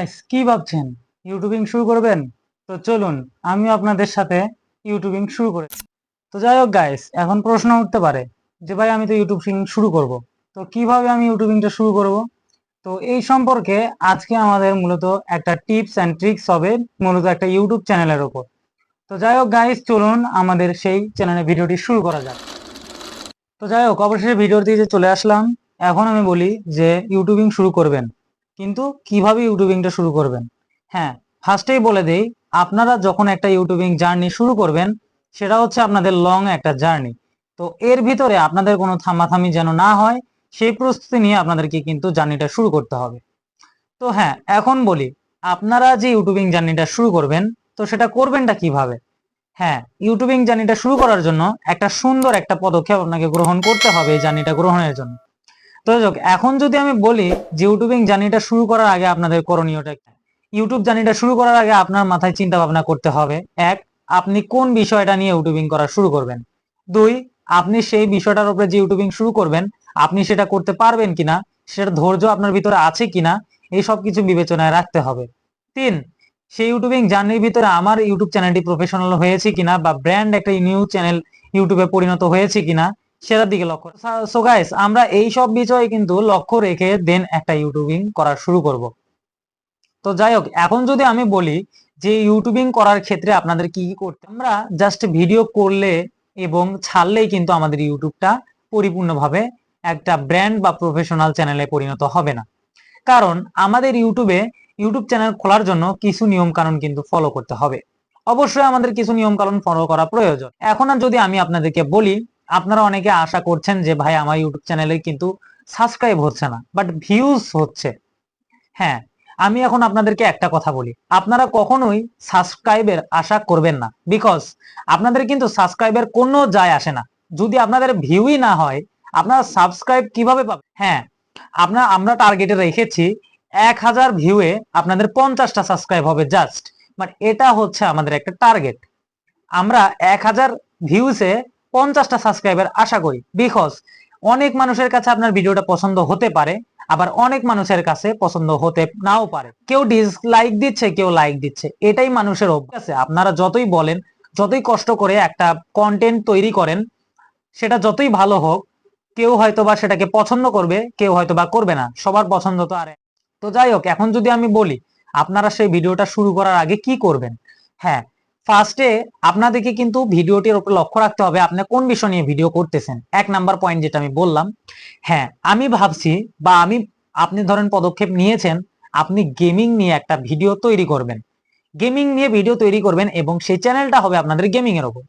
Guys কি ভাবছেন YouTubing শুরু করবেন? তো চলুন আমি আপনাদের সাথে ইউটিউবিং শুরু করে। তো যাই হোক গাইস, এখন প্রশ্ন উঠতে পারে যে ভাই আমি তো ইউটিউবিং শুরু করব, তো কিভাবে আমি ইউটিউবিংটা শুরু করব? তো এই সম্পর্কে আজকে আমাদের মূলত একটা টিপস অ্যান্ড ট্রিক্স হবে, মূলত একটা ইউটিউব চ্যানেলের উপর। তো যাই হোক গাইস, চলুন আমাদের সেই চ্যানেলের ভিডিওটি শুরু করা যাক। তো যাই হোক, অবশেষে ভিডিওর দিকে চলে আসলাম। এখন আমি বলি যে ইউটিউবিং শুরু করবেন, কিন্তু কিভাবে ইউটিউবিংটা শুরু করবেন। হ্যাঁ, ফার্স্টেই বলে দেই, আপনারা যখন একটা ইউটিউবিং জার্নি শুরু করবেন, সেটা হচ্ছে আপনাদের লং একটা জার্নি। তো এর ভিতরে আপনাদের কোনো থামাথামি যেন না হয়, সেই প্রস্তুতি নিয়ে আপনাদেরকে কিন্তু জার্নিটা শুরু করতে হবে। তো হ্যাঁ, এখন বলি, আপনারা যে ইউটিউবিং জার্নিটা শুরু করবেন, তো সেটা করবেনটা কিভাবে। হ্যাঁ, ইউটিউবিং জার্নিটা শুরু করার জন্য একটা সুন্দর একটা পদক্ষেপ আপনাকে গ্রহণ করতে হবে এই জার্নিটা গ্রহণের জন্য। তো যাক, এখন যদি আমি বলি যে ইউটিউবিং জার্নিটা শুরু করার আগে আপনাদের করণীয়টা কি? ইউটিউব জার্নিটা শুরু করার আগে আপনার মাথায় চিন্তা ভাবনা করতে হবে, এক, আপনি কোন বিষয়টা নিয়ে ইউটিউবিং করা শুরু করবেন। দুই, আপনি সেই বিষয়টার উপরে যে ইউটিউবিং শুরু করবেন, আপনি সেটা করতে পারবেন কিনা, সেটা ধৈর্য আপনার ভিতরে আছে কিনা, এই সব কিছু বিবেচনায় রাখতে হবে। তিন, সেই ইউটিউবিং জার্নির ভিতরে আমার ইউটিউব চ্যানেলটি প্রফেশনাল হয়েছে কিনা, বা ব্র্যান্ড একটা নিউ চ্যানেল ইউটিউবে পরিণত হয়েছে কিনা, সেটার দিকে লক্ষ্য। সো গাইস, আমরা এই সব বিষয়ে কিন্তু লক্ষ্য রেখে দেন একটা ইউটিউবিং করা শুরু করব। তো যাই হোক, এখন যদি আমি বলি যে ইউটিউবিং করার ক্ষেত্রে আপনাদের কি কি করতে, আমরা জাস্ট ভিডিও করলে এবং ছাড়লেই কিন্তু আমাদের ইউটিউবটা পরিপূর্ণভাবে একটা ব্র্যান্ড বা প্রফেশনাল চ্যানেলে পরিণত হবে না। কারণ আমাদের ইউটিউব চ্যানেল খোলার জন্য কিছু নিয়ম কানুন কিন্তু ফলো করতে হবে। অবশ্যই আমাদের কিছু নিয়ম কানুন ফলো করা প্রয়োজন। এখন আর যদি আমি আপনাদেরকে বলি, আপনারা অনেকে আশা করছেন যে ভাই আমার ইউটিউব চ্যানেলে কিন্তু সাবস্ক্রাইব হচ্ছে না, বাট ভিউজ হচ্ছে। হ্যাঁ, আমি এখন আপনাদেরকে একটা কথা বলি, আপনারা কখনোই সাবস্ক্রাইবের আশা করবেন না, বিকজ আপনাদের কিন্তু সাবস্ক্রাইবের কোনো যায় আসে না। যদি আপনাদের ভিউই না হয়, আপনারা সাবস্ক্রাইব কিভাবে পাবেন? হ্যাঁ, আমরা টার্গেটে রেখেছি 1000 ভিউয়ে আপনাদের 50টা সাবস্ক্রাইব হবে জাস্ট, বাট এটা হচ্ছে আমাদের একটা টার্গেট। আমরা 1000 ভিউসে 50টা সাবস্ক্রাইবার আশা করি, বিকজ অনেক মানুষের কাছে আপনার ভিডিওটা পছন্দ হতে পারে, আবার অনেক মানুষের কাছে পছন্দ হতে নাও পারে। কেউ ডিসলাইক দিচ্ছে, কেউ লাইক দিচ্ছে, এটাই মানুষের অভ্যাস। আপনারা যতই বলেন, যতই কষ্ট করে একটা কন্টেন্ট তৈরি করেন, সেটা যতই ভালো হোক, কেউ হয়তোবা সেটাকে পছন্দ করবে, কেউ হয়তোবা করবে না, সবার পছন্দ তো আর। তো যাই হোক, এখন যদি আমি বলি আপনারা সেই ভিডিওটা শুরু করার আগে কি করবেন। হ্যাঁ, ফার্স্টে আপনাদেরকে কিন্তু ভিডিওটির উপর লক্ষ্য রাখতে হবে আপনি কোন বিষয় নিয়ে ভিডিও করতেছেন। এক নাম্বার পয়েন্ট যেটা আমি বললাম, হ্যাঁ আমি ভাবছি বা আপনি ধরেন পদক্ষেপ নিয়েছেন, আপনি গেমিং নিয়ে একটা ভিডিও তৈরি করবেন। গেমিং নিয়ে ভিডিও তৈরি করবেন এবং সেই চ্যানেলটা হবে আপনাদের গেমিং এর উপর।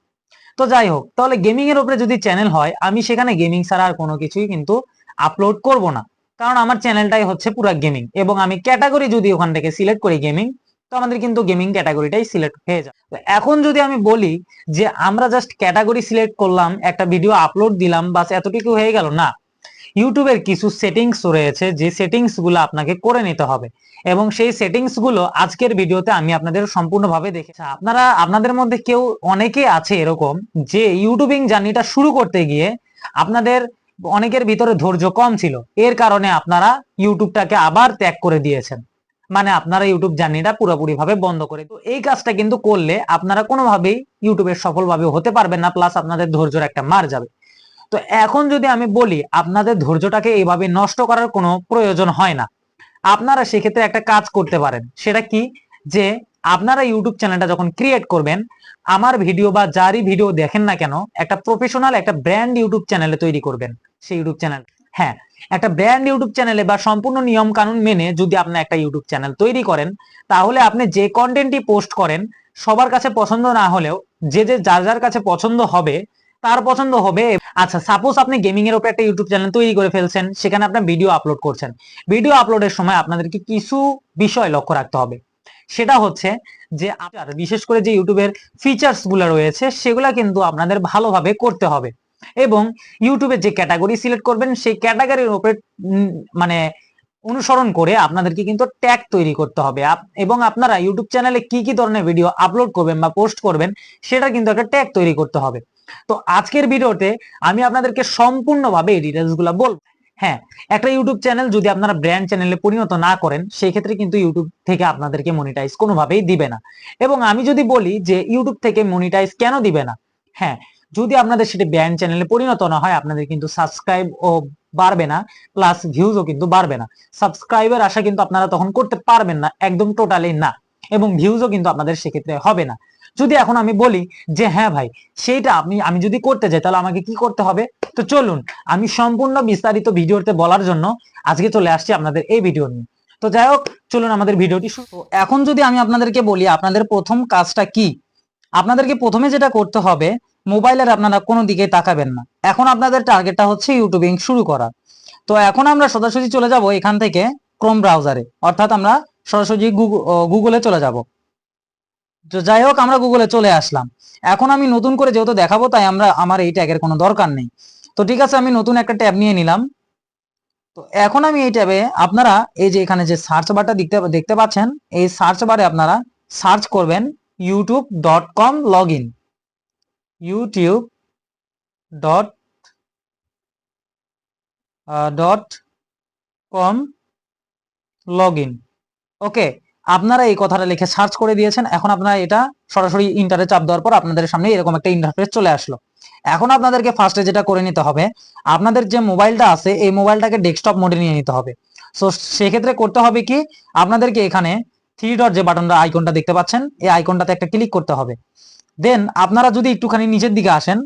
তো যাই হোক, তাহলে গেমিং এর উপরে যদি চ্যানেল হয়, আমি সেখানে গেমিং ছাড়া আর কোনো কিছুই কিন্তু আপলোড করব না। কারণ আমার চ্যানেলটাই হচ্ছে পুরা গেমিং, এবং আমি ক্যাটাগরি যদি ওখান থেকে সিলেক্ট করি গেমিং, তো আমাদের কিন্তু গেমিং ক্যাটাগরিটাই সিলেক্ট হয়ে যায়। তো এখন যদি আমি বলি যে আমরা জাস্ট ক্যাটাগরি সিলেক্ট করলাম, একটা ভিডিও আপলোড দিলাম, বাস এতটুকু হয়ে গেল, না। ইউটিউবের কিছু সেটিংস রয়েছে, যে সেটিংস গুলো আপনাকে করে নিতে হবে, এবং সেই সেটিংস গুলো আজকের ভিডিওতে আমি আপনাদের সম্পূর্ণভাবে দেখেছি। আপনাদের মধ্যে কেউ অনেকে আছে এরকম, যে ইউটিউবিং জার্নিটা শুরু করতে গিয়ে আপনাদের অনেকের ভিতরে ধৈর্য কম ছিল, এর কারণে আপনারা ইউটিউবটাকে আবার ত্যাগ করে দিয়েছেন, মানে আপনারা ইউটিউব জার্নিটা পুরোপুরি ভাবে বন্ধ করে। তো এই কাজটা কিন্তু করলে আপনারা কোনোভাবেই ইউটিউবের সফলভাবে হতে পারবেন না, প্লাস আপনাদের ধৈর্যের একটা মার যাবে। তো এখন যদি আমি বলি, আপনাদের ধৈর্যটাকে এইভাবে নষ্ট করার কোনো প্রয়োজন হয় না। আপনারা সেক্ষেত্রে একটা কাজ করতে পারেন, সেটা কি, যে আপনারা ইউটিউব চ্যানেলটা যখন ক্রিয়েট করবেন, আমার ভিডিও বা যারই ভিডিও দেখেন না কেন, একটা প্রফেশনাল একটা ব্র্যান্ড ইউটিউব চ্যানেলে তৈরি করবেন সেই ইউটিউব চ্যানেল। হ্যাঁ, একটা ব্র্যান্ড ইউটিউব চ্যানেলে বা সম্পূর্ণ নিয়ম কানুন মেনে যদি আপনি একটা ইউটিউব চ্যানেল তৈরি করেন, তাহলে আপনি যে কন্টেন্টই পোস্ট করেন, সবার কাছে পছন্দ না হলেও যার যার কাছে পছন্দ হবে, তার পছন্দ হবে। আচ্ছা, সাপোজ আপনি গেমিং এর উপর একটা ইউটিউব চ্যানেল তৈরি করে ফেলছেন, সেখানে আপনার ভিডিও আপলোড করছেন। ভিডিও আপলোডের সময় আপনাদেরকে কিছু বিষয় লক্ষ্য রাখতে হবে। সেটা হচ্ছে যে বিশেষ করে যে ইউটিউবের ফিচার্স গুলো রয়েছে, সেগুলা কিন্তু আপনাদের ভালোভাবে করতে হবে, এবং ইউটিউবে যে ক্যাটাগরি সিলেক্ট করবেন, সেই ক্যাটাগরির উপরে মানে অনুসরণ করে আপনাদেরকে কিন্তু ট্যাগ তৈরি করতে হবে, এবং আপনারা ইউটিউব চ্যানেলে কি কি ধরনের ভিডিও আপলোড করবেন বা পোস্ট করবেন, সেটা কিন্তু একটা ট্যাগ তৈরি করতে হবে। তো আজকের ভিডিওতে আমি আপনাদেরকে সম্পূর্ণভাবে এই ডিটেইলস গুলো বলবো। হ্যাঁ, একটা ইউটিউব চ্যানেল যদি আপনারা ব্র্যান্ড চ্যানেলে পরিণত না করেন, সেই ক্ষেত্রে কিন্তু ইউটিউব থেকে আপনাদেরকে মনিটাইজ কোনোভাবেই দিবে না। এবং আমি যদি বলি যে ইউটিউব থেকে মনিটাইজ কেন দিবে না, হ্যাঁ, যদি আপনাদের সেটা ব্র্যান্ড চ্যানেলে পরিণত না হয়, আপনাদের কিন্তু সাবস্ক্রাইব ও বাড়বে না, প্লাস ভিউজও কিন্তু বাড়বে না। সাবস্ক্রাইবের আশা কিন্তু আপনারা তখন করতে পারবেন না, একদম টোটালি না। এবং ভিউজও কিন্তু আপনাদের সেক্ষেত্রে হবে না। যদি এখন আমি বলি যে হ্যাঁ ভাই, সেইটা আমি যদি করতে যাই তাহলে আমাকে কি করতে হবে, তো চলুন আমি সম্পূর্ণ বিস্তারিত ভিডিওতে বলার জন্য আজকে চলে আসছি আপনাদের এই ভিডিও নিয়ে। তো যাই হোক, চলুন আমাদের ভিডিওটি শুরু। এখন যদি আমি আপনাদেরকে বলি আপনাদের প্রথম কাজটা কি, আপনাদেরকে প্রথমে যেটা করতে হবে, মোবাইলের আপনারা কোনো দিকে তাকাবেন না। এখন আপনাদের টার্গেটটা হচ্ছে ইউটিউবিং শুরু করা। তো এখন আমরা সরাসরি চলে যাব এখান থেকে ক্রোম ব্রাউজারে, অর্থাৎ আমরা সরাসরি গুগলে চলে যাব। তো যাই হোক, আমরা গুগলে চলে আসলাম। এখন আমি নতুন করে যেহেতু দেখাবো, তাই আমার এই ট্যাগের কোনো দরকার নেই। তো ঠিক আছে, আমি নতুন একটা ট্যাব নিয়ে নিলাম। তো এখন আমি এই ট্যাবে আপনারা এই যে এখানে যে সার্চ বারটা দেখতে পাচ্ছেন, এই সার্চ বারে আপনারা সার্চ করবেন youtube.com/login, youtube.com/login। ওকে, আপনারা এই কথাটা লিখে সার্চ করে দিয়েছেন। এখন আপনারা এটা সরাসরি ইন্টারে চাপ দেওয়ার পর আপনাদের সামনে এরকম একটা ইন্টারফেস চলে আসলো। এখন আপনাদেরকে ফার্স্টে যেটা করে নিতে হবে, আপনাদের যে মোবাইলটা আছে এই মোবাইলটাকে ডেস্কটপ মোডে নিয়ে নিতে হবে। সো সেক্ষেত্রে করতে হবে কি, আপনাদেরকে এখানে থ্রি ডট যে বাটনটা আইকনটা দেখতে পাচ্ছেন, এই আইকনটাতে একটা ক্লিক করতে হবে। দেন আপনারা যদি একটুখানি নিচের দিকে আসেন,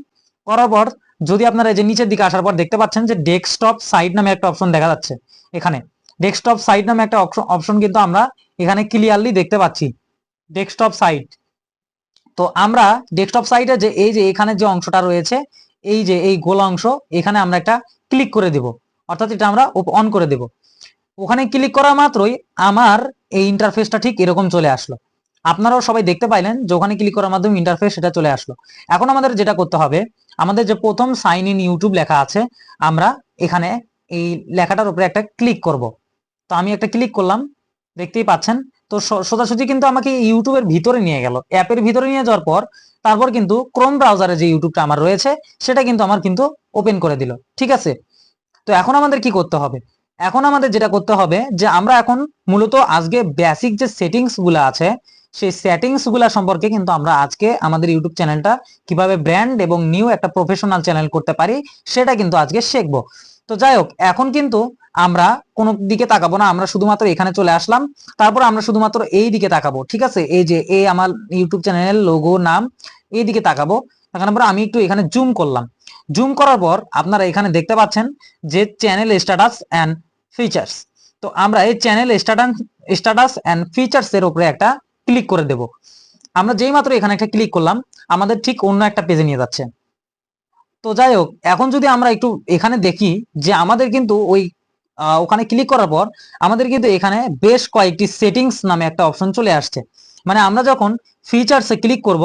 করার পর যদি আপনারা এই যে নিচের দিকে আসার পর দেখতে পাচ্ছেন যে ডেস্কটপ সাইট নামে একটা অপশন দেখা যাচ্ছে। এখানে ডেস্কটপ সাইট নামে একটা অপশন কিন্তু আমরা এখানে ক্লিয়ারলি দেখতে পাচ্ছি, ডেস্কটপ সাইট। তো আমরা ডেস্কটপ সাইটে যে এই যে এখানে যে অংশটা রয়েছে, এই যে এই গোল অংশ, এখানে আমরা একটা ক্লিক করে দেব, অর্থাৎ এটা আমরা অন করে দেব। ওখানে ক্লিক করা মাত্রই আমার এই ইন্টারফেসটা ঠিক এরকম চলে আসলো। আপনারাও সবাই দেখতে পাইলেন যে ওখানে ক্লিক করার মাধ্যমে ইন্টারফেস সেটা চলে আসলো। এখন আমাদের যেটা করতে হবে, আমাদের যে প্রথম সাইন ইন ইউটিউব লেখা আছে, আমরা এখানে এই লেখাটার উপরে একটা ক্লিক করব। তো আমি একটা ক্লিক করলাম, দেখতেই পাচ্ছেন। তো সোজাসুজি কিন্তু আমাকে ইউটিউবের ভিতরে নিয়ে গেল, অ্যাপের ভিতরে নিয়ে যাওয়ার পর তারপর কিন্তু ক্রোম ব্রাউজারে যে ইউটিউবটা আমার রয়েছে সেটা কিন্তু আমার কিন্তু ওপেন করে দিল। ঠিক আছে, তো এখন আমাদের কি করতে হবে, এখন আমাদের যেটা করতে হবে যে আমরা এখন মূলত আজকে বেসিক যে সেটিংস গুলা আছে, সেই সেটিংস গুলা সম্পর্কে কিন্তু আমরা আজকে আমাদের ইউটিউব চ্যানেলটা কিভাবে ব্র্যান্ড এবং নিউ একটা প্রফেশনাল চ্যানেল করতে পারি সেটা কিন্তু আজকে শিখবো। তো যাই হোক, এখন কিন্তু আমরা কোনো দিকে তাকাবো না, আমরা শুধুমাত্র এখানে চলে আসলাম। তারপর আমরা শুধুমাত্র এই দিকে তাকাবো। ঠিক আছে, এই যে এই আমার ইউটিউব চ্যানেলের লোগো নাম, এই দিকে তাকাবো। তাকানোর পর আমি একটু এখানে জুম করলাম। জুম করার পর আপনারা এখানে দেখতে পাচ্ছেন যে চ্যানেল স্ট্যাটাস এন্ড ফিচার্স। তো আমরা এই চ্যানেল স্ট্যাটাস এন্ড ফিচার্স এর উপরে একটা ক্লিক করে দেব। আমরা যেই মাত্র এখানে একটা ক্লিক করলাম, আমাদের ঠিক অন্য একটা পেজে নিয়ে যাচ্ছে। তো যাই হোক, এখন যদি আমরা একটু এখানে দেখি যে আমাদের কিন্তু ওই ওখানে ক্লিক করার পর আমাদের কিন্তু এখানে বেশ কয়েকটি সেটিংস নামে একটা অপশন চলে আসছে। মানে আমরা যখন ফিচার্সে ক্লিক করব,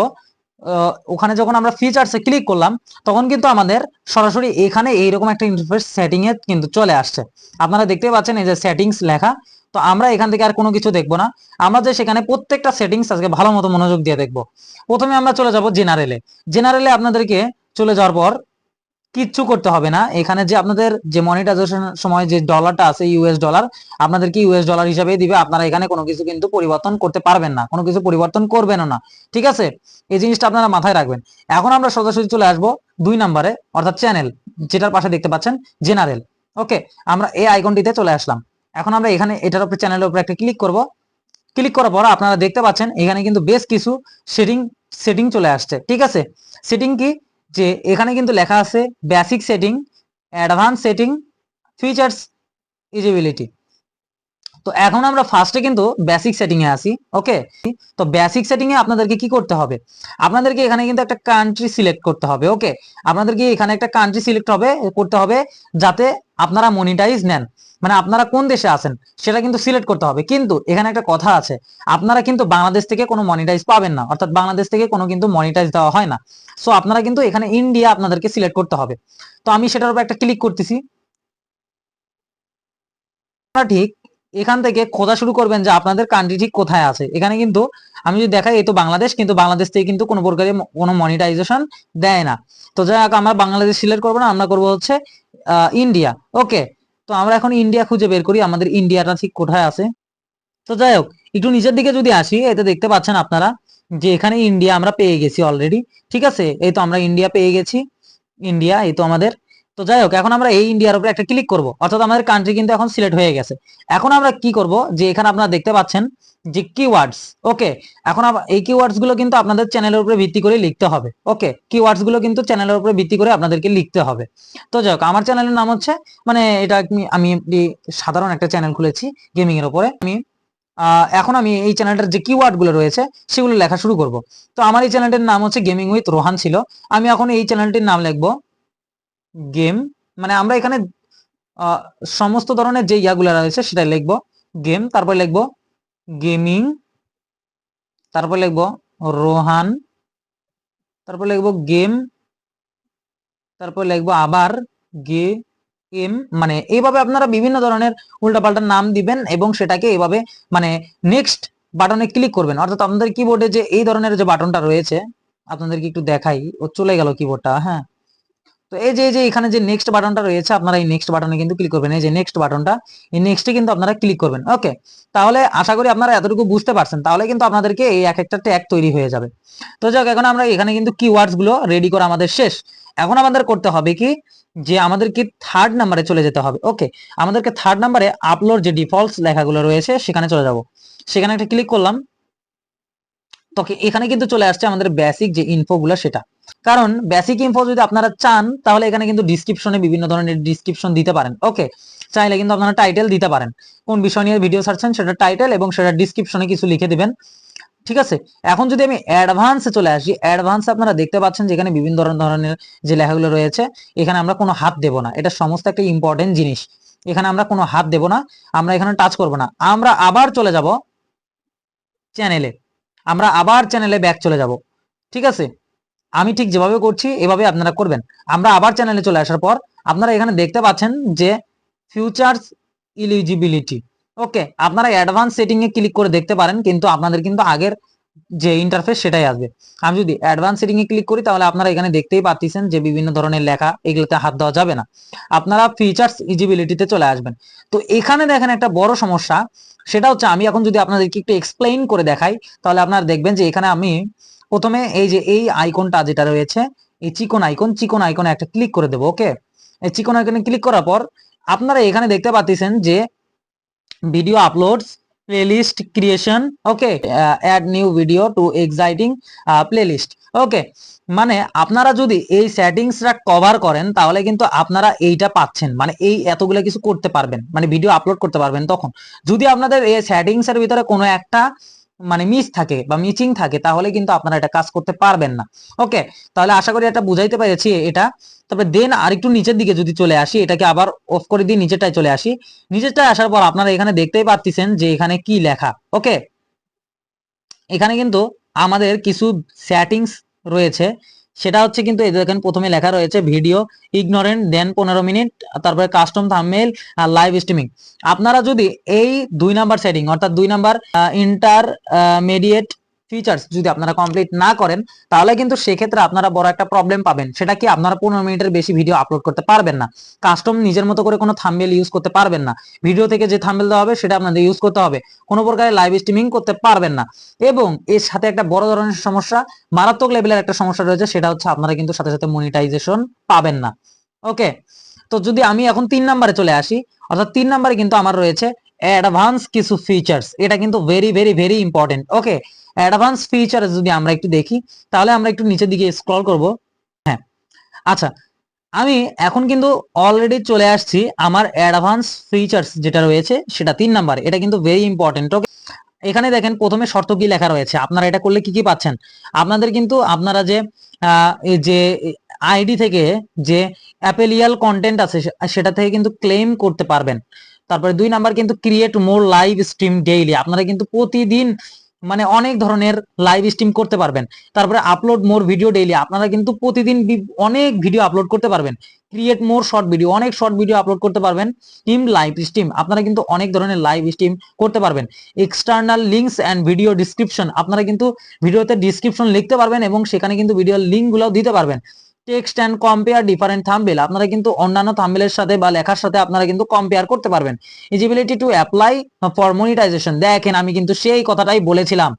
ওখানে যখন আমরা ফিচার্সে ক্লিক করলাম, তখন কিন্তু আমাদের সরাসরি এখানে এইরকম একটা ইন্টারফেস সেটিং এ কিন্তু চলে আসছে। আপনারা দেখতে পাচ্ছেন এই যে সেটিংস লেখা। তো আমরা এখান থেকে আর কোনো কিছু দেখবো না, আমরা যে সেখানে প্রত্যেকটা সেটিংস আজকে ভালো মতো মনোযোগ দিয়ে দেখবো। প্রথমে আমরা চলে যাব জেনারেলে। জেনারেলে আপনাদেরকে চলে যাওয়ার পর কিচ্ছু করতে হবে না। এখানে যে আপনাদের যে মনিটাইজেশন সময় যে ডলারটা আছে ইউএস ডলার, আপনাদেরকে ইউএস ডলার হিসাবে দিবে। আপনারা এখানে কোনো কিছু কিন্তু পরিবর্তন করতে পারবেন না, কোনো কিছু পরিবর্তন করবেনও না। ঠিক আছে, এই জিনিসটা আপনারা মাথায় রাখবেন। এখন আমরা সোজাসুজি চলে আসবো 2 নম্বরে, অর্থাৎ চ্যানেল, যেটার পাশে দেখতে পাচ্ছেন জেনারেল। ওকে, আমরা এই আইকনটিতে চলে আসলাম। এখন আমরা এখানে এটার উপরে চ্যানেলের উপরে একটা ক্লিক করব। ক্লিক করার পর আপনারা দেখতে পাচ্ছেন এখানে কিন্তু বেশ কিছু সেটিং চলে আসছে। ঠিক আছে, সেটিং কি, যে এখানে কিন্তু লেখা আছে basic setting, advance setting, features, usability. তো এখন আমরা ফার্স্টে কিন্তু বেসিক সেটিং এ আসি। ওকে, তো বেসিক সেটিং এ আপনাদেরকে কি করতে হবে, আপনাদেরকে এখানে কিন্তু একটা কান্ট্রি সিলেক্ট করতে হবে। ওকে, আপনাদেরকে এখানে একটা কান্ট্রি সিলেক্ট করতে হবে যাতে আপনারা মনিটাইজ নেন, মানে আপনারা কোন দেশে আছেন সেটা কিন্তু সিলেক্ট করতে হবে। কিন্তু এখানে একটা কথা আছে, আপনারা কিন্তু বাংলাদেশ থেকে কোনো মনিটাইজ পাবেন না, অর্থাৎ বাংলাদেশ থেকে কোনো কিন্তু মনিটাইজ দেওয়া হয় না। সো আপনারা কিন্তু এখানে ইন্ডিয়া আপনাদেরকে সিলেক্ট করতে হবে। তো আমি সেটার উপর একটা ক্লিক করতেছি। ঠিক এখান থেকে খোঁজা শুরু করবেন যে আপনাদের কান্ট্রি ঠিক কোথায় আছে। এখানে কিন্তু আমি যদি দেখাই, এই তো বাংলাদেশ, কিন্তু বাংলাদেশ থেকে কিন্তু কোনো প্রকারের কোনো মনিটাইজেশন দেয় না। তো যাই হোক, আমরা বাংলাদেশ সিলেক্ট করবো না, আমরা করবো হচ্ছে ইন্ডিয়া। ওকে, তো তো আমরা এখন ইন্ডিয়া খুঁজে বের করি আমাদের ইন্ডিয়াটা ঠিক কোথায় আছে। তো যাই হোক, একটু নিচের দিকে যদি আসি, এতে দেখতে পাচ্ছেন আপনারা যে এখানে ইন্ডিয়া আমরা পেয়ে গেছি অলরেডি। ঠিক আছে, এই তো আমরা ইন্ডিয়া পেয়ে গেছি, ইন্ডিয়া এই তো আমাদের। তো যাই হোক, এখন আমরা এই ইন্ডিয়ার উপরে একটা ক্লিক করব, অর্থাৎ আমাদের কান্ট্রি কিন্তু এখন সিলেক্ট হয়ে গেছে। এখন আমরা কি করব, যে এখানে আপনারা দেখতে পাচ্ছেন যে কিওয়ার্ডস। ওকে, এখন এই কিওয়ার্ডস গুলো কিন্তু আপনাদের চ্যানেলের উপরে ভিত্তি করে লিখতে হবে। ওকে, কিওয়ার্ডস গুলো কিন্তু চ্যানেলের উপরে ভিত্তি করে আপনাদেরকে লিখতে হবে। তো যাই হোক, আমার চ্যানেলের নাম হচ্ছে, মানে এটা আমি সাধারণ একটা চ্যানেল খুলেছি গেমিং এর উপরে। এখন আমি এই চ্যানেলটার যে কিওয়ার্ড গুলো রয়েছে সেগুলো লেখা শুরু করব। তো আমার এই চ্যানেলটির নাম হচ্ছে গেমিং উইথ রোহান ছিল। আমি এখন এই চ্যানেলটির নাম লিখবো গেম, মানে আমরা এখানে সমস্ত ধরনের যে ইয়াগুলো রয়েছে সেটা লিখবো গেম, তারপর লিখবো গেমিং, তারপর লিখবো রোহান, তারপর লিখবো গেম, তারপর লিখবো আবার গেম। মানে এইভাবে আপনারা বিভিন্ন ধরনের উল্টাপাল্টা নাম দিবেন এবং সেটাকে এইভাবে মানে নেক্সট বাটনে ক্লিক করবেন। অর্থাৎ আপনাদের কিবোর্ডে যে এই ধরনের যে বাটনটা রয়েছে, আপনাদেরকে একটু দেখাই, ও চলে গেল কিবোর্ডটা। হ্যাঁ, তো এই যে এখানে যে নেক্সট বাটনটা রয়েছে, আপনারা এই নেক্সট বাটনে কিন্তু ক্লিক করবেন। এই যে নেক্সট বাটনটা, এই নেক্সটে কিন্তু আপনারা ক্লিক করবেন। ওকে, তাহলে আশা করি আপনারা এতটুকু বুঝতে পারছেন। তাহলে কিন্তু আপনাদেরকে এই এক একটা ট্যাগ তৈরি হয়ে যাবে। তো যাক, এখন আমরা এখানে কিন্তু কিওয়ার্ডস গুলো রেডি করা আমাদের শেষ। এখন আমাদের করতে হবে কি, যে আমাদেরকে থার্ড নাম্বারে চলে যেতে হবে। ওকে, আমাদেরকে থার্ড নাম্বারে আপলোড যে ডিফল্টস লেখাগুলো রয়েছে সেখানে চলে যাব। সেখানে একটা ক্লিক করলাম। তো এখানে কিন্তু চলে আসছে আমাদের বেসিক যে ইনফো গুলো সেটা। কারণ বেসিক ইনফো যদি আপনারা চান তাহলে এখানে কিন্তু ডিসক্রিপশনে বিভিন্ন ধরনের ডিসক্রিপশন দিতে পারেন। ওকে, চাইলে কিন্তু আপনারা টাইটেল দিতে পারেন, কোন বিষয় নিয়ে ভিডিও ছাড়ছেন সেটা টাইটেল এবং সেটা ডিসক্রিপশনে কিছু লিখে দিবেন। ঠিক আছে, এখন যদি আমি অ্যাডভান্সে চলে আসি, অ্যাডভান্সে আপনারা দেখতে পাচ্ছেন যেখানে বিভিন্ন ধরনের যে লেখাগুলো রয়েছে, এখানে আমরা কোনো হাত দেব না। এটা সমস্ত একটা ইম্পর্টেন্ট জিনিস, এখানে আমরা কোনো হাত দেব না, আমরা এখানে টাচ করব না। আমরা আবার চলে যাব চ্যানেলে, আমরা আবার চ্যানেলে ব্যাক চলে যাব। ঠিক আছে, আমি ঠিক যেভাবে করছি এভাবে আপনারা করবেন। আমরা আবার চ্যানেলে চলে আসার পর আপনারা এখানে দেখতে পাচ্ছেন যে ফিউচার্স এলিজিবিলিটি। ওকে, আপনারা অ্যাডভান্স সেটিং এ ক্লিক করে দেখতে পারেন, কিন্তু আপনাদের কিন্তু আগের যে ইন্টারফেস সেটাই আসবে। আমি যদি অ্যাডভান্স সেটিং এ ক্লিক করি তাহলে আপনারা এখানে দেখতেই পাচ্ছেন যে বিভিন্ন ধরনের লেখা, এগুলোতে হাত দেওয়া যাবে না। আপনারা ফিচার্স ইজিবিলিটিতে চলে আসবেন। তো এখানে দেখেন একটা বড় সমস্যা, সেটা হচ্ছে আমি এখন যদি আপনাদেরকে একটু এক্সপ্লেইন করে দেখাই তাহলে আপনারা দেখবেন যে এখানে আমি প্রথমে এই যে এই আইকনটা যেটা রয়েছে, এই চিকন আইকনে একটা ক্লিক করে দেবো। ওকে, এই চিকন আইকনে ক্লিক করার পর আপনারা এখানে দেখতে পাচ্ছেন যে video uploads, playlist creation. Okay, add new video to exciting playlist. Okay, মানে আপনারা যদি এই সেটিংসটা কভার করেন তাহলে কিন্তু আপনারা এইটা পাচ্ছেন, মানে এই এতগুলো কিছু করতে পারবেন, মানে ভিডিও আপলোড করতে পারবেন। তখন যদি আপনাদের এই সেটিংস এর ভিতরে কোনো একটা মানে মিস থাকে বা মিচিং থাকে তাহলে কিন্তু আপনারা এটা কাজ করতে পারবেন না। ওকে, তাহলে আশা করি এটা বুঝাইতে পেরেছি এটা। তবে দেন আরেকটু নিচের দিকে যদি চলে আসি, এটাকে আবার অফ করে দিয়ে নিচেরটায় চলে আসি। নিচেরটায় আসার পর আপনারা এখানে দেখতেই পাচ্ছেন যে এখানে কি লেখা। ওকে, এখানে কিন্তু আমাদের কিছু সেটিংস রয়েছে, সেটা হচ্ছে কিন্তু এই দেখেন প্রথমে লেখা রয়েছে ভিডিও ইগনোরেন্ট, দেন 15 মিনিট, তারপরে কাস্টম থাম্বনেইল আর লাইভ স্ট্রিমিং। আপনারা যদি এই 2 নাম্বার সেটিং অর্থাৎ 2 নাম্বার ইন্টারমিডিয়েট ফিচার্স যদি আপনারা কমপ্লিট না করেন তাহলে কিন্তু সেক্ষেত্রে আপনারা বড় একটা প্রবলেম পাবেন। সেটা কি, আপনারা 15 মিনিটের বেশি ভিডিও আপলোড করতে পারবেন না, কাস্টম নিজের মতো করে কোনো থাম্বনেইল ইউজ করতে পারবেন না, ভিডিও থেকে যে থাম্বনেইল দেওয়া হবে সেটা আপনাদের ইউজ করতে হবে, কোনো প্রকারের লাইভ স্ট্রিমিং করতে পারবেন না। এবং এর সাথে একটা বড় ধরনের সমস্যা, মারাত্মক লেভেলের একটা সমস্যা রয়েছে, সেটা হচ্ছে আপনারা কিন্তু সাথে সাথে মনিটাইজেশন পাবেন না। ওকে, তো যদি আমি এখন 3 নম্বরে চলে আসি, অর্থাৎ 3 নম্বরে কিন্তু আমার রয়েছে অ্যাডভান্স কিছু ফিচার্স। এটা কিন্তু ভেরি ভেরি ভেরি ইম্পর্টেন্ট। ওকে, অ্যাডভান্স ফিচার যদি আমরা একটু দেখি তাহলে আমরা একটু নিচের দিকে স্ক্রল করব। হ্যাঁ, আচ্ছা, আমি এখন কিন্তু অলরেডি চলে আসছি আমার অ্যাডভান্স ফিচার্স যেটা রয়েছে সেটা 3 নাম্বার। এটা কিন্তু ভেরি ইম্পর্টেন্ট। ওকে, এখানে দেখেন প্রথমে শর্ত কি লেখা রয়েছে, আপনারা এটা করলে কি কি পাচ্ছেন। আপনাদের কিন্তু আপনারা যে এই যে আইডি থেকে যে অ্যাপেলিয়াল কন্টেন্ট আছে সেটা থেকে কিন্তু ক্লেম করতে পারবেন। তারপরে 2 নাম্বার কিন্তু ক্রিয়েট মোর লাইভ স্ট্রিম ডেইলি, আপনারা কিন্তু প্রতিদিন মানে অনেক ধরনের লাইভ স্ট্রিম করতে পারবেন। তারপরে আপলোড মোর ভিডিও ডেইলি, আপনারা কিন্তু প্রতিদিন অনেক ভিডিও আপলোড করতে পারবেন। ক্রিয়েট মোর শর্ট ভিডিও, অনেক শর্ট ভিডিও আপলোড করতে পারবেন। টিম লাইভ স্ট্রিম, আপনারা কিন্তু অনেক ধরনের লাইভ স্ট্রিম করতে পারবেন। External links and video description, আপনারা কিন্তু ভিডিওতে ডিসক্রিপশন লিখতে পারবেন এবং সেখানে কিন্তু ভিডিওর লিঙ্ক গুলো দিতে পারবেন। Text and compare different thumbnail, আপনারা কিন্তু অন্যান্য থাম্বনেলের সাথে বা লেখার সাথে আপনারা কিন্তু কম্পেয়ার করতে পারবেন। Eligibility to apply for monetization, দেখেন আমি কিন্তু সেই কথাটাই বলেছিলাম,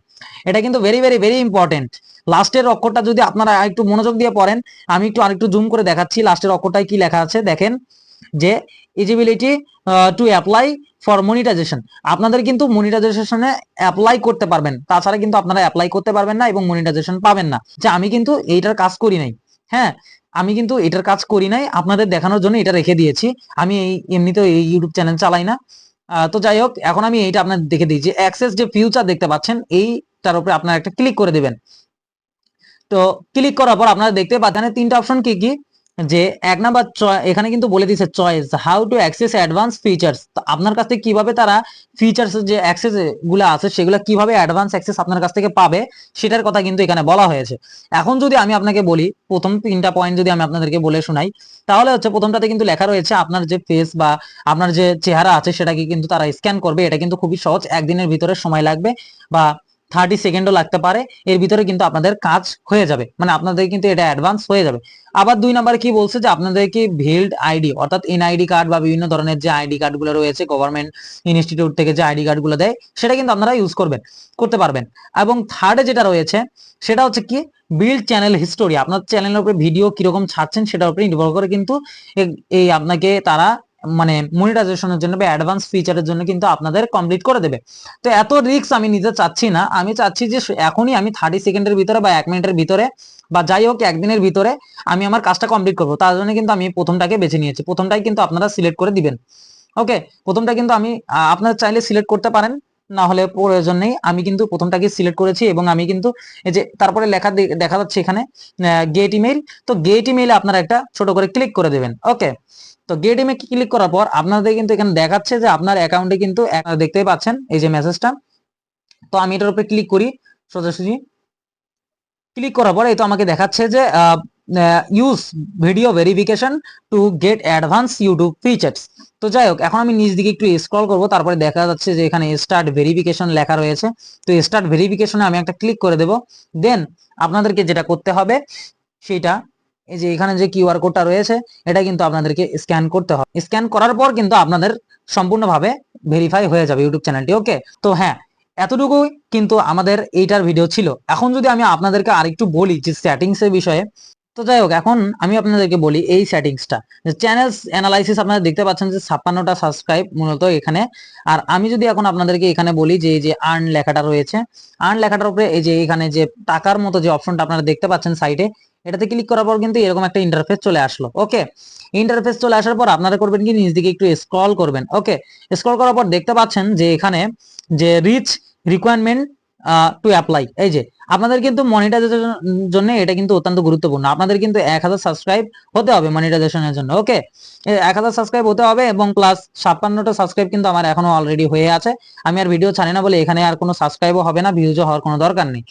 এটা কিন্তু ভেরি ভেরি ভেরি ইম্পর্টেন্ট। লাস্টের অক্ষরটা যদি আপনারা একটু মনোযোগ দিয়ে পড়েন, আমি একটু আরেকটু জুম করে দেখাচ্ছি লাস্টের অক্ষরটায় কি লেখা আছে, দেখেন যে eligibility to apply for monetization, আপনাদের কিন্তু মনিটাইজেশনে অ্যাপ্লাই করতে পারবেন, তাছাড়া কিন্তু আপনারা অ্যাপ্লাই করতে পারবেন না এবং মনিটাইজেশন পাবেন না। যে আমি কিন্তু এইটার কাজ করি নাই, হ্যাঁ আমি কিন্তু এটার কাজ করি নাই, আপনাদের দেখানোর জন্য এটা রেখে দিয়েছি। আমি এই এমনিতেও এই ইউটিউব চ্যানেল চালাই না। তো যাই হোক, এখন আমি এইটা আপনাদের দেখে দিই যে অ্যাক্সেস যে ফিউচার দেখতে পাচ্ছেন, এইটার উপরে আপনারা একটা ক্লিক করে দিবেন। তো ক্লিক করার পর আপনারা দেখতে পাচ্ছেন তিনটা অপশন কি কি, যে এক নাম্বার এখানে কিন্তু বলে দিয়েছে choice how to access advance features, তো আপনার কাছ থেকে কিভাবে তারা ফিচার্স যে অ্যাক্সেস গুলো আছে সেগুলো কিভাবে অ্যাডভান্স অ্যাক্সেস আপনার কাছ থেকে পাবে সেটার কথা কিন্তু এখানে বলা হয়েছে। এখন যদি আমি আপনাকে বলি প্রথম তিনটা পয়েন্ট যদি আমি আপনাদেরকে বলে শোনাই, তাহলে হচ্ছে প্রথমটাতে কিন্তু লেখা রয়েছে আপনার যে ফেস বা আপনার যে চেহারা আছে সেটাকে কিন্তু তারা স্ক্যান করবে, এটা কিন্তু খুবই সহজ, একদিনের ভিতরে সময় লাগবে বা 30 সেকেন্ডও লাগতে পারে, এর ভিতরে কিন্তু আপনাদের কাজ হয়ে যাবে, মানে আপনাদের কিন্তু এটা অ্যাডভান্স হয়ে যাবে। আবার দুই নাম্বারে কি বলছে যে আপনাদেরকে ভিল্ড আইডি অর্থাৎ এনআইডি কার্ড বা বিভিন্ন ধরনের যে আইডি কার্ড গুলো রয়েছে গভর্নমেন্ট ইনস্টিটিউট থেকে যে আইডি কার্ড গুলো দেয় সেটা কিন্তু আপনারা ইউজ করতে পারবেন। এবং থার্ডে যেটা রয়েছে সেটা হচ্ছে কি বিল্ড চ্যানেল হিস্টোরি, আপনার চ্যানেলের উপরে ভিডিও কিরকম ছাড়ছেন সেটার উপরে নির্ভর করে কিন্তু এই আপনাকে তারা মানে মনিটাইজেশনের জন্য বা অ্যাডভান্স ফিচারের জন্য কিন্তু আপনাদের কমপ্লিট করে দেবে। তো এত রিস্ক আমি নিতে চাচ্ছি না, আমি চাচ্ছি যে এখনই আমি 30 সেকেন্ডের ভিতরে বা 1 মিনিটের ভিতরে বা যাই হোক একদিনের ভিতরে আমি আমার কাজটা কমপ্লিট করবো, তার জন্য কিন্তু আমি প্রথমটাকে বেছে নিয়েছি, প্রথমটাই কিন্তু আপনারা সিলেক্ট করে দিবেন। ওকে, প্রথমটা কিন্তু আমি আপনারা চাইলে সিলেক্ট করতে পারেন, না হলে প্রয়োজন নেই, আমি কিন্তু প্রথমটাকে সিলেক্ট করেছি এবং আমি কিন্তু এই যে তারপরে লেখা দেখা যাচ্ছে এখানে গেট ইমেইল, তো গেট ইমেইলে আপনারা একটা ছোট করে ক্লিক করে দেবেন। ওকে, তো গেট ইমেইল ক্লিক করার পর আপনাদের কিন্তু এখানে দেখাচ্ছে যে আপনার অ্যাকাউন্টে কিন্তু দেখতেই পাচ্ছেন এই যে মেসেজটা, তো আমি এটার উপরে ক্লিক করি সোজাসুজি, ক্লিক করার পরে এই তো আমাকে দেখাচ্ছে যে use video verification to get advance YouTube features. তো যাই হোক, এখন আমি নিচ দিকে একটু স্ক্রল করব, তারপরে দেখা যাচ্ছে যে এখানে স্টার্ট ভেরিফিকেশন লেখা রয়েছে, তো স্টার্ট ভেরিফিকেশনে আমি একটা ক্লিক করে দেব। দেন আপনাদেরকে যেটা করতে হবে সেটা এই যে এখানে যে কিউআর কোডটা রয়েছে এটা কিন্তু আপনাদেরকে স্ক্যান করতে হবে, স্ক্যান করার পর কিন্তু আপনাদের সম্পূর্ণভাবে ভেরিফাই হয়ে যাবে ইউটিউব চ্যানেলটি। ওকে, তো হ্যাঁ এতটুকুই কিন্তু আমাদের এইটার ভিডিও ছিল। এখন যদি আমি আপনাদেরকে আরেকটু বলি যে সেটিংস এর বিষয়ে, তো যাই হোক এখন আমি আপনাদেরকে বলি এই সেটিংসটা, যে চ্যানেলস অ্যানালাইসিস আপনারা দেখতে পাচ্ছেন যে 56টা সাবস্ক্রাইব মূলত এখানে। আর আমি যদি এখন আপনাদেরকে এখানে বলি যে এই যে আর্ন লেখাটা রয়েছে, আর্ন লেখাটার উপরে এই যে এখানে যে টাকার মতো যে অপশনটা আপনারা দেখতে পাচ্ছেন সাইডে, এটাতে ক্লিক করার পর কিন্তু এরকম একটা ইন্টারফেস চলে আসলো। ওকে, ইন্টারফেস চলে আসার পর আপনারা করবেন কি নিচ দিকে একটু স্ক্রল করবেন। ওকে, স্ক্রল করার পর দেখতে পাচ্ছেন যে এখানে যে রিচ রিকোয়ারমেন্ট টু অ্যাপ্লাই, এই যে আপনাদের কিন্তু মনিটাইজেশনের জন্য এটা কিন্তু অত্যন্ত গুরুত্বপূর্ণ, আপনাদের কিন্তু 1000 সাবস্ক্রাইব হতে হবে মনিটাইজেশনের জন্য। ওকে, 1000 সাবস্ক্রাইব হতে হবে এবং প্লাস 56টা সাবস্ক্রাইব কিন্তু আমার এখনো অলরেডি হয়ে আছে, আমি আর ভিডিও ছাড়ি না বলে এখানে আর কোনো সাবস্ক্রাইবও হবে না, ভিউজও হওয়ার কোনো দরকার নেই।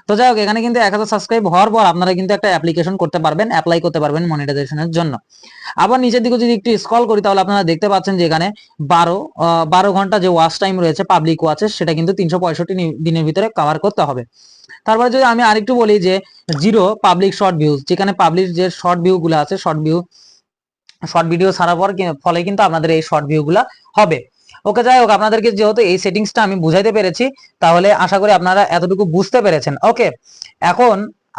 তো যাই হোক, এখানে কিন্তু 1000 সাবস্ক্রাইব হওয়ার পর আপনারা কিন্তু একটা অ্যাপ্লিকেশন করতে পারবেন, অ্যাপ্লাই করতে পারবেন মনিটাইজেশনের জন্য। আবার নিচের দিকে যদি একটু স্ক্রল করি তাহলে আপনারা দেখতে পাচ্ছেন যে এখানে 12 ঘন্টা যে ওয়াচ টাইম রয়েছে পাবলিক ওয়াচের, সেটা কিন্তু 365 দিনের ভিতরে কভার করতে হবে। তারপরে যদি আমি আরেকটু বলি যে জিরো পাবলিক শর্ট ভিউজ, যেখানে পাবলিক যে শর্ট ভিউ গুলো আছে, শর্ট ভিডিও ছাড়ার পর ফলে কিন্তু আপনাদের এই শর্ট ভিউ গুলা হবে। ওকে, যাই হোক আপনাদেরকে যেহেতু এই সেটিংসটা আমি বুঝাইতে পেরেছি তাহলে আশা করি আপনারা এতটুকু বুঝতে পেরেছেন। ওকে, এখন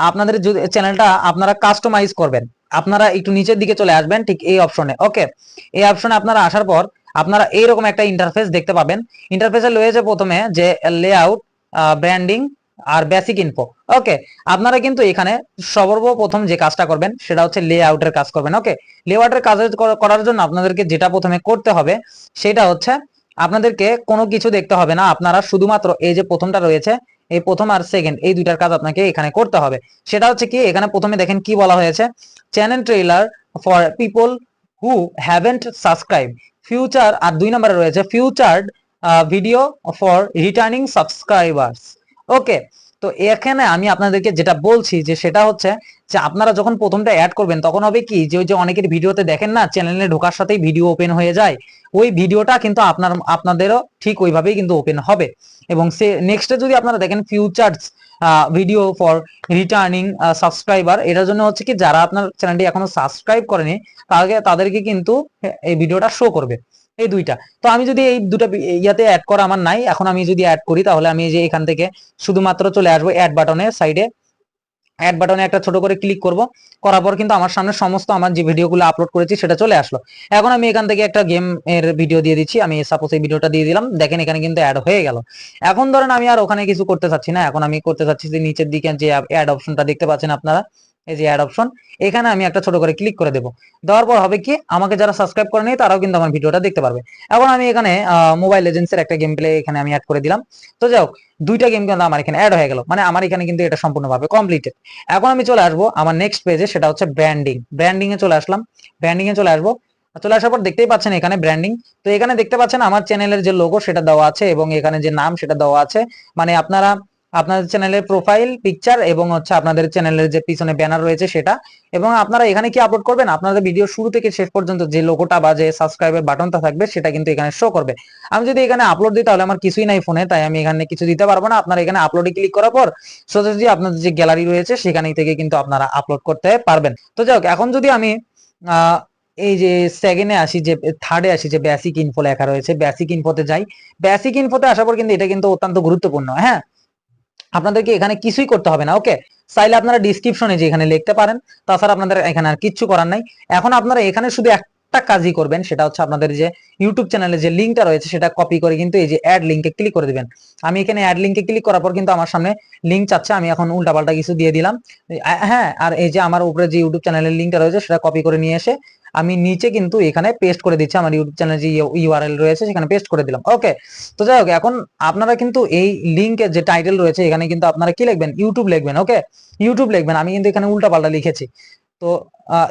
আপনাদের যদি চ্যানেলটা আপনারা কাস্টমাইজ করবেন, আপনারা একটু নিচের দিকে চলে আসবেন ঠিক এই অপশনে। ওকে, এই অপশনে আপনারা আসার পর আপনারা এইরকম একটা ইন্টারফেস দেখতে পাবেন। ইন্টারফেসে রয়েছে প্রথমে যে লেআউট, ব্র্যান্ডিং আর বেসিক ইনফো। ওকে, আপনারা কিন্তু এখানে সর্বপ্রথম যে কাজটা করবেন সেটা হচ্ছে লেআউটের কাজ করবেন। ওকে, লেআউটের কাজ করার জন্য আপনাদেরকে যেটা প্রথমে করতে হবে সেটা হচ্ছে আপনাদেরকে কোনো কিছু দেখতে হবে না, আপনারা শুধুমাত্র এই যে প্রথমটা রয়েছে এই প্রথম আর সেকেন্ড এই দুইটার কাজ আপনাকে এখানে করতে হবে। সেটা হচ্ছে কি এখানে প্রথমে দেখেন কি বলা হয়েছে, channel trailer for people who haven't subscribe future, আর 2 নম্বরে রয়েছে featured video for returning subscribers. Okay, তো এখানে আমি আপনাদেরকে যেটা বলছি যে সেটা হচ্ছে যে আপনারা যখন প্রথমটা অ্যাড করবেন তখন হবে কি যে ওই যে অনেকের ভিডিওতে দেখেন না, চ্যানেলে ঢোকার সাথেই ভিডিও ওপেন হয়ে যায়, ওই ভিডিওটা কিন্তু আপনাদেরও ঠিক ওইভাবেই কিন্তু ওপেন হবে। এবং সে নেক্সটে যদি আপনারা দেখেন futures video for returning subscriber, এটার জন্য হচ্ছে কি যারা আপনার চ্যানেলটি এখনো সাবস্ক্রাইব করেনি তাদেরকে কিন্তু এই ভিডিওটা শো করবে, এই দুইটা। তো আমি যদি এই দুটো ইয়াতে অ্যাড করা আমার নাই, এখন আমি যদি অ্যাড করি তাহলে আমি যে এখান থেকে শুধুমাত্র চলে আসবো অ্যাড বাটনের সাইডে, অ্যাড বাটনে একটা ছোট করে ক্লিক করব, করার পর কিন্তু আমার সামনে সমস্ত আমার যে ভিডিওগুলো আপলোড করেছি সেটা চলে আসলো। এখন আমি এখান থেকে একটা গেম এর ভিডিও দিয়ে দিচ্ছি, আমি সাপোজ এই ভিডিওটা দিয়ে দিলাম, দেখেন এখানে কিন্তু অ্যাড হয়ে গেল। এখন ধরেন আমি আর ওখানে কিছু করতে চাচ্ছি না, এখন আমি করতে চাচ্ছি যে নিচের দিকে যে অ্যাড অপশনটা দেখতে পাচ্ছেন আপনারা, এই যে অ্যাড অপশন, এখানে আমি একটা ছোট করে ক্লিক করে দেবো। দেওয়ার পর হবে কি আমাকে যারা সাবস্ক্রাইব করেনি তারাও কিন্তু আমার ভিডিওটা দেখতে পারবে। এখন আমি এখানে মোবাইল লেজেন্ডসের একটা গেম প্লে এখানে আমি অ্যাড করে দিলাম। তো যাই হোক, দুইটা গেম কিন্তু আমার এখানে অ্যাড হয়ে গেল, মানে আমার এখানে কিন্তু এটা সম্পূর্ণভাবে কমপ্লিটেড। এখন আমি চলে আসবো আমার নেক্সট পেজে, সেটা হচ্ছে ব্র্যান্ডিং এ চলে আসলাম। ব্র্যান্ডিং এ চলে আসবো, চলে আসার পর দেখতেই পাচ্ছেন এখানে ব্র্যান্ডিং। তো এখানে দেখতে পাচ্ছেন আমার চ্যানেলের যে লোগো সেটা দেওয়া আছে এবং এখানে যে নাম সেটা দেওয়া আছে, মানে আপনারা আপনাদের চ্যানেলের প্রোফাইল পিকচার এবং হচ্ছে আপনাদের চ্যানেলের যে পিছনে ব্যানার রয়েছে সেটা, এবং আপনারা এখানে কি আপলোড করবেন, আপনাদের ভিডিও শুরু থেকে শেষ পর্যন্ত যে লোগোটা বা যে সাবস্ক্রাইবের বাটনটা থাকবে সেটা কিন্তু এখানে শো করবে। আমি যদি এখানে আপলোড দিই তাহলে আমার কিছুই নাই ফোনে, তাই আমি এখানে কিছু দিতে পারবো না। আপনারা এখানে আপলোডে ক্লিক করার পর সোজাসুজি আপনাদের যে গ্যালারি রয়েছে সেখান থেকে কিন্তু আপনারা আপলোড করতে পারবেন। তো যাই হোক, এখন যদি আমি এই যে সেকেন্ডে আসি, যে থার্ডে আসি, যে বেসিক ইনফো লেখা রয়েছে, বেসিক ইনফোতে যাই। বেসিক ইনফোতে আসার পর কিন্তু এটা কিন্তু অত্যন্ত গুরুত্বপূর্ণ। হ্যাঁ, আপনাদেরকে এখানে কিছুই করতে হবে না, ওকে। চাইলে আপনারা ডিসক্রিপশনে যে এখানে লিখতে পারেন, তাছাড়া আপনাদের এখানে আর কিচ্ছু করার নাই। এখন আপনারা এখানে শুধু একটা কাজই করবেন, সেটা হচ্ছে আপনাদের যে ইউটিউব চ্যানেলে যে লিঙ্কটা রয়েছে সেটা কপি করে কিন্তু এই যে অ্যাড লিঙ্কে ক্লিক করে দিবেন। আমি এখানে অ্যাড লিঙ্কে ক্লিক করার পর কিন্তু আমার সামনে লিঙ্ক চাচ্ছে, আমি এখন উল্টাপাল্টা কিছু দিয়ে দিলাম। হ্যাঁ, আর এই যে আমার উপরে যে ইউটিউব চ্যানেলের লিঙ্কটা রয়েছে সেটা কপি করে নিয়ে এসে আমি নিচে কিন্তু এখানে পেস্ট করে দিচ্ছি, আমার ইউটিউব চ্যানেলে যে ইউআরএল রয়েছে সেখানে পেস্ট করে দিলাম, ওকে। তো যাই হোক, এখন আপনারা কিন্তু এই লিঙ্কের যে টাইটেল রয়েছে এখানে কিন্তু আপনারা কি লিখবেন, ইউটিউব লিখবেন, ওকে। ইউটিউব লিখবেন, আমি কিন্তু এখানে উল্টাপাল্টা লিখেছি। তো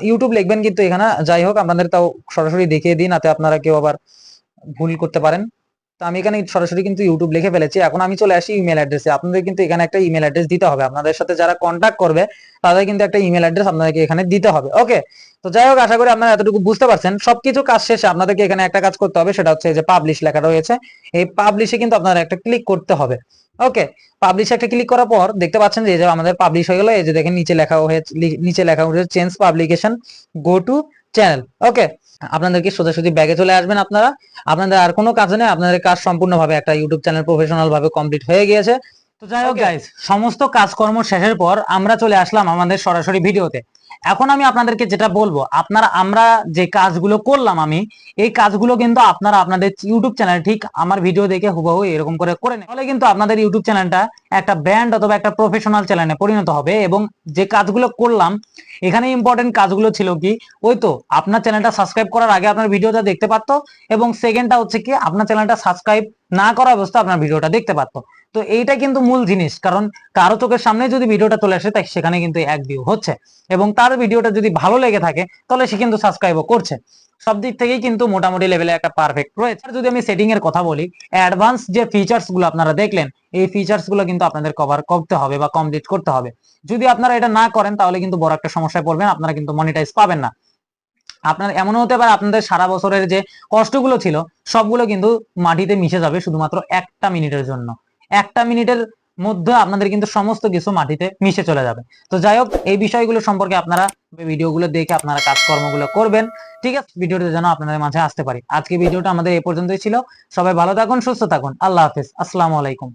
ইউটিউব লিখবেন কিন্তু এখানে। যাই হোক, আপনাদের তাও সরাসরি দেখিয়ে দিন, যাতে আপনারা কেউ আবার ভুল করতে পারেন। তো আমি এখানে সরাসরি কিন্তু ইউটিউব লিখে ফেলেছি। এখন আমি চলে আসি ইমেল অ্যাড্রেসে। আপনাদের কিন্তু এখানে একটা ইমেল অ্যাড্রেস দিতে হবে, আপনাদের সাথে যারা কন্ট্যাক্ট করবে তাদের কিন্তু একটা ইমেল অ্যাড্রেস আপনাদেরকে এখানে দিতে হবে, ওকে। তো যাই হোক, আশা করি আপনারা এতটুকু বুঝতে পারছেন। সবকিছু কাজ শেষে আপনাদেরকে এখানে একটা কাজ করতে হবে, সেটা হচ্ছে যে পাবলিশ লেখা রয়েছে, এই পাবলিশে কিন্তু আপনারা একটা ক্লিক করতে হবে, ওকে। পাবলিশে একটা ক্লিক করার পর দেখতে পাচ্ছেন যে আমাদের পাবলিশ হয়ে গেল। এই যে দেখেন নিচে লেখা হয়েছে change publication go to channel, okay. আপনাদেরকে সোজাসুজি ব্যাগে চলে আসবেন আপনারা। আপনাদের আর কোনো কাজ নেই, আপনাদের কাজ সম্পূর্ণভাবে একটা ইউটিউব চ্যানেল প্রফেশনাল ভাবে কমপ্লিট হয়ে গিয়েছে। তো যাই হোক গাইস, সমস্ত কাজকর্ম শেষের পর আমরা চলে আসলাম আমাদের সরাসরি ভিডিওতে। এখন আমি আপনাদেরকে যেটা বলবো, আমরা যে কাজগুলো করলাম, আমি এই কাজগুলো কিন্তু আপনারা আপনাদের ইউটিউব চ্যানেল ঠিক আমার ভিডিও দেখে হুবহু এরকম করে করে নেন, তাহলে কিন্তু আপনাদের ইউটিউব চ্যানেলটা একটা ব্র্যান্ড অথবা একটা প্রফেশনাল চ্যানেলে পরিণত হবে। এবং যে কাজগুলো করলাম এখানে ইম্পর্টেন্ট কাজগুলো ছিল কি, ওই তো আপনার চ্যানেলটা সাবস্ক্রাইব করার আগে আপনার ভিডিওটা দেখতে পারতো, এবং সেকেন্ডটা হচ্ছে কি আপনার চ্যানেলটা সাবস্ক্রাইব না করা অবস্থা আপনার ভিডিওটা দেখতে পারতো। তো এইটা কিন্তু মূল জিনিস, কারণ কারো চোখের সামনে যদি ভিডিওটা চলে আসে তাই সেখানে কিন্তু এক ভিউ হচ্ছে, এবং তার ভিডিওটা যদি ভালো লেগে থাকে তাহলে সে কিন্তু সাবস্ক্রাইবও করছে। সব দিক থেকেই কিন্তু মোটামুটি লেভেলে একটা পারফেক্ট রয়েছে। আর যদি আমি সেটিং এর কথা বলি, অ্যাডভান্স যে ফিচার্স গুলো আপনারা দেখলেন, এই ফিচার্স গুলো কিন্তু আপনাদের কভার করতে হবে বা কমপ্লিট করতে হবে। যদি আপনারা এটা না করেন তাহলে কিন্তু বড় একটা সমস্যায় পড়বেন, আপনারা কিন্তু মনিটাইজ পাবেন না। আপনার এমন হতে পারে আপনাদের সারা বছরের যে কষ্টগুলো ছিল সবগুলো কিন্তু মাটিতে মিশে যাবে শুধুমাত্র একটা মিনিটের জন্য। একটা মিনিটের মধ্যে আপনাদের কিন্তু সমস্ত কিছু মাটিতে মিশে চলে যাবে। তো যাই হোক, এই বিষয়গুলো সম্পর্কে আপনারা ভিডিওগুলো দেখে আপনারা কাজকর্মগুলো করবেন, ঠিক আছে। ভিডিওটা যেন আপনাদের মাঝে আসতে পারি। আজকে ভিডিওটা আমাদের এই পর্যন্তই ছিল। সবাই ভালো থাকুন, সুস্থ থাকুন, আল্লাহ হাফেজ, আসসালামু আলাইকুম।